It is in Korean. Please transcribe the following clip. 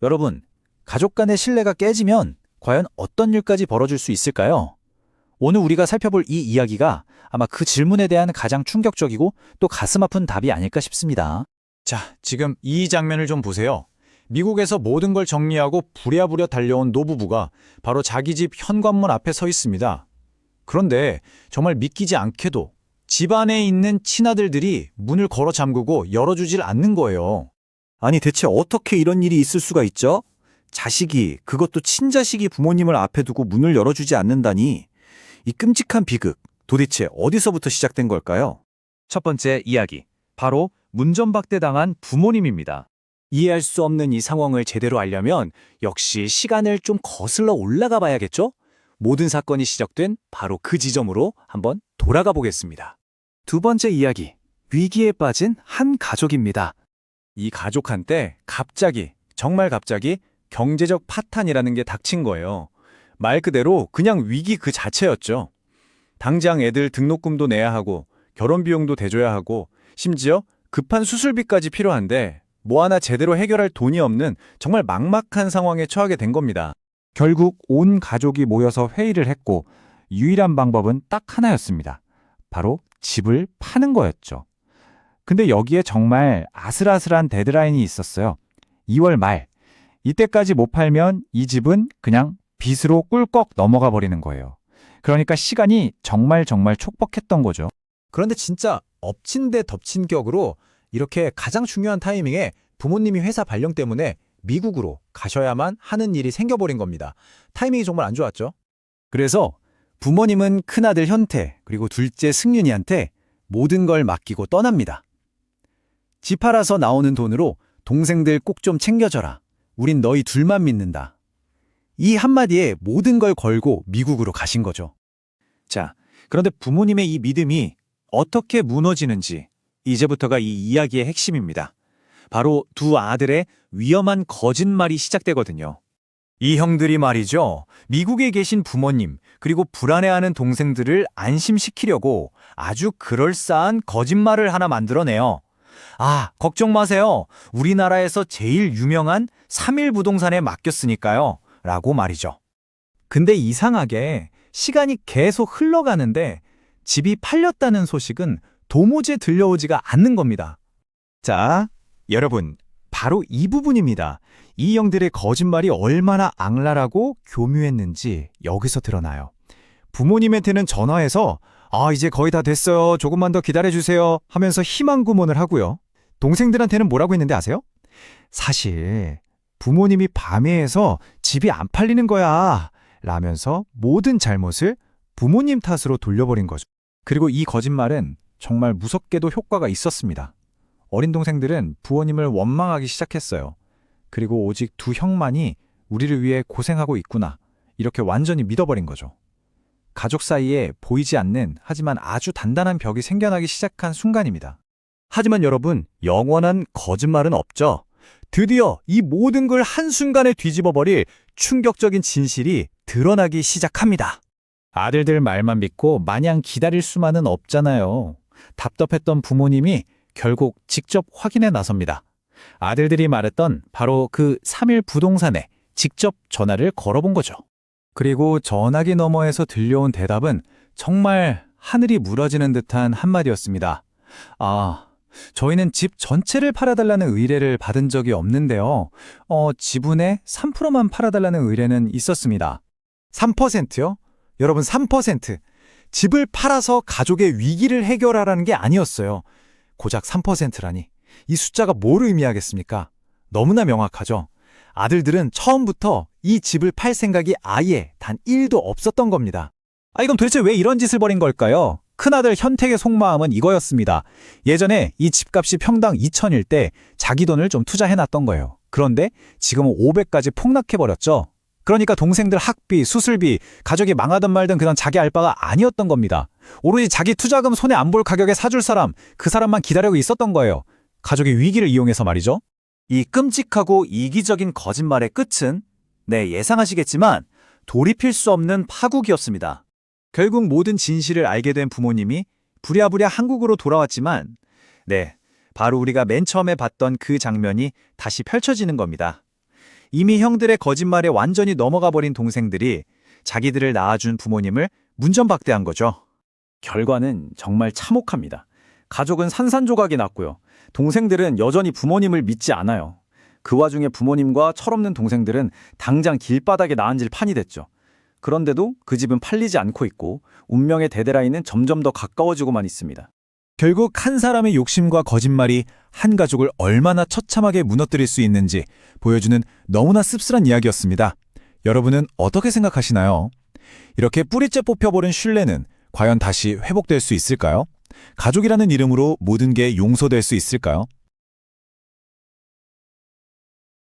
여러분, 가족 간의 신뢰가 깨지면 과연 어떤 일까지 벌어질 수 있을까요? 오늘 우리가 살펴볼 이 이야기가 아마 그 질문에 대한 가장 충격적이고 또 가슴 아픈 답이 아닐까 싶습니다. 자, 지금 이 장면을 좀 보세요. 미국에서 모든 걸 정리하고 부랴부랴 달려온 노부부가 바로 자기 집 현관문 앞에 서 있습니다. 그런데 정말 믿기지 않게도 집 안에 있는 친아들들이 문을 걸어 잠그고 열어주질 않는 거예요. 아니 대체 어떻게 이런 일이 있을 수가 있죠? 자식이, 그것도 친자식이 부모님을 앞에 두고 문을 열어주지 않는다니. 이 끔찍한 비극, 도대체 어디서부터 시작된 걸까요? 첫 번째 이야기, 바로 문전박대당한 부모님입니다. 이해할 수 없는 이 상황을 제대로 알려면 역시 시간을 좀 거슬러 올라가 봐야겠죠? 모든 사건이 시작된 바로 그 지점으로 한번 돌아가 보겠습니다. 두 번째 이야기, 위기에 빠진 한 가족입니다. 이 가족한테 갑자기, 정말 갑자기 경제적 파탄이라는 게 닥친 거예요. 말 그대로 그냥 위기 그 자체였죠. 당장 애들 등록금도 내야 하고 결혼 비용도 대줘야 하고 심지어 급한 수술비까지 필요한데 뭐 하나 제대로 해결할 돈이 없는 정말 막막한 상황에 처하게 된 겁니다. 결국 온 가족이 모여서 회의를 했고 유일한 방법은 딱 하나였습니다. 바로 집을 파는 거였죠. 근데 여기에 정말 아슬아슬한 데드라인이 있었어요. 2월 말. 이때까지 못 팔면 이 집은 그냥 빚으로 꿀꺽 넘어가 버리는 거예요. 그러니까 시간이 정말 촉박했던 거죠. 그런데 진짜 엎친 데 덮친 격으로 이렇게 가장 중요한 타이밍에 부모님이 회사 발령 때문에 미국으로 가셔야만 하는 일이 생겨버린 겁니다. 타이밍이 정말 안 좋았죠? 그래서 부모님은 큰아들 현태, 그리고 둘째 승윤이한테 모든 걸 맡기고 떠납니다. 집 팔아서 나오는 돈으로 동생들 꼭 좀 챙겨줘라. 우린 너희 둘만 믿는다. 이 한마디에 모든 걸 걸고 미국으로 가신 거죠. 자, 그런데 부모님의 이 믿음이 어떻게 무너지는지 이제부터가 이 이야기의 핵심입니다. 바로 두 아들의 위험한 거짓말이 시작되거든요. 이 형들이 말이죠. 미국에 계신 부모님, 그리고 불안해하는 동생들을 안심시키려고 아주 그럴싸한 거짓말을 하나 만들어내요. 아, 걱정 마세요. 우리나라에서 제일 유명한 3일 부동산에 맡겼으니까요. 라고 말이죠. 근데 이상하게 시간이 계속 흘러가는데 집이 팔렸다는 소식은 도무지 들려오지가 않는 겁니다. 자, 여러분, 바로 이 부분입니다. 이 형들의 거짓말이 얼마나 악랄하고 교묘했는지 여기서 드러나요. 부모님한테는 전화해서 이제 거의 다 됐어요. 조금만 더 기다려주세요. 하면서 희망 구몬을 하고요. 동생들한테는 뭐라고 했는데 아세요? 사실 부모님이 밤에해서 집이 안 팔리는 거야. 라면서 모든 잘못을 부모님 탓으로 돌려버린 거죠. 그리고 이 거짓말은 정말 무섭게도 효과가 있었습니다. 어린 동생들은 부모님을 원망하기 시작했어요. 그리고 오직 두 형만이 우리를 위해 고생하고 있구나. 이렇게 완전히 믿어버린 거죠. 가족 사이에 보이지 않는 하지만 아주 단단한 벽이 생겨나기 시작한 순간입니다. 하지만 여러분, 영원한 거짓말은 없죠. 드디어 이 모든 걸 한순간에 뒤집어버릴 충격적인 진실이 드러나기 시작합니다. 아들들 말만 믿고 마냥 기다릴 수만은 없잖아요. 답답했던 부모님이 결국 직접 확인에 나섭니다. 아들들이 말했던 바로 그 3일 부동산에 직접 전화를 걸어본 거죠. 그리고 전화기 너머에서 들려온 대답은 정말 하늘이 무너지는 듯한 한마디였습니다. 저희는 집 전체를 팔아달라는 의뢰를 받은 적이 없는데요. 지분의 3%만 팔아달라는 의뢰는 있었습니다. 3%요? 여러분 3%. 집을 팔아서 가족의 위기를 해결하라는 게 아니었어요. 고작 3%라니. 이 숫자가 뭘 의미하겠습니까? 너무나 명확하죠. 아들들은 처음부터 이 집을 팔 생각이 아예 단 1도 없었던 겁니다. 이건 도대체 왜 이런 짓을 벌인 걸까요? 큰아들 현택의 속마음은 이거였습니다. 예전에 이 집값이 평당 2천일 때 자기 돈을 좀 투자해놨던 거예요. 그런데 지금은 500까지 폭락해버렸죠. 그러니까 동생들 학비, 수술비, 가족이 망하든 말든 그냥 자기 알 바가 아니었던 겁니다. 오로지 자기 투자금 손에 안 볼 가격에 사줄 사람, 그 사람만 기다리고 있었던 거예요. 가족의 위기를 이용해서 말이죠. 이 끔찍하고 이기적인 거짓말의 끝은 예상하시겠지만 돌이킬 수 없는 파국이었습니다. 결국 모든 진실을 알게 된 부모님이 부랴부랴 한국으로 돌아왔지만 바로 우리가 맨 처음에 봤던 그 장면이 다시 펼쳐지는 겁니다. 이미 형들의 거짓말에 완전히 넘어가 버린 동생들이 자기들을 낳아준 부모님을 문전박대한 거죠. 결과는 정말 참혹합니다. 가족은 산산조각이 났고요. 동생들은 여전히 부모님을 믿지 않아요. 그 와중에 부모님과 철없는 동생들은 당장 길바닥에 나앉을 판이 됐죠. 그런데도 그 집은 팔리지 않고 있고 운명의 데드라인은 점점 더 가까워지고만 있습니다. 결국 한 사람의 욕심과 거짓말이 한 가족을 얼마나 처참하게 무너뜨릴 수 있는지 보여주는 너무나 씁쓸한 이야기였습니다. 여러분은 어떻게 생각하시나요? 이렇게 뿌리째 뽑혀버린 신뢰는 과연 다시 회복될 수 있을까요? 가족이라는 이름으로 모든 게 용서될 수 있을까요?